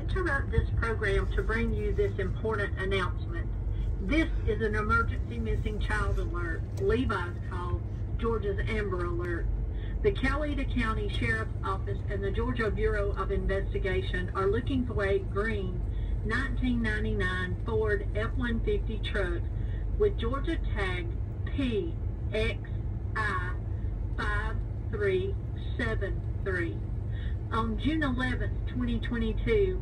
interrupt this program to bring you this important announcement. This is an emergency missing child alert. Levi's call, Georgia's Amber Alert. The Coweta County Sheriff's Office and the Georgia Bureau of Investigation are looking for a green 1999 Ford F-150 truck with Georgia tag PXI5373. On June 11, 2022,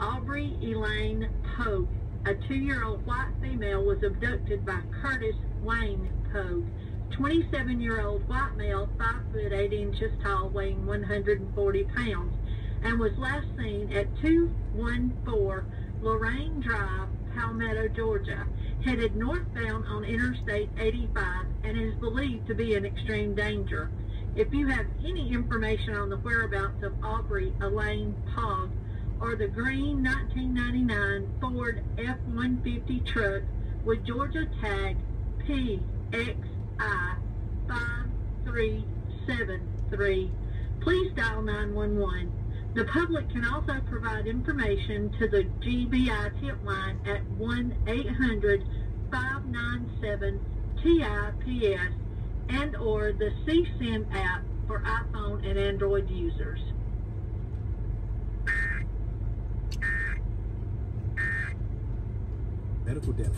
Aubrey Elaine Pogue, a 2-year-old white female, was abducted by Curtis Wayne Pogue, 27-year-old white male, 5 foot 8 inches tall, weighing 140 pounds, and was last seen at 214 Lorraine Drive, Palmetto, Georgia, headed northbound on Interstate 85, and is believed to be in extreme danger. If you have any information on the whereabouts of Aubrey Elaine Pogue or the green 1999 Ford F-150 truck with Georgia tag PXI5373, please dial 911. The public can also provide information to the GBI tip line at 1-800-597-TIPS and or the CSIM app for iPhone and Android users. Medical debt.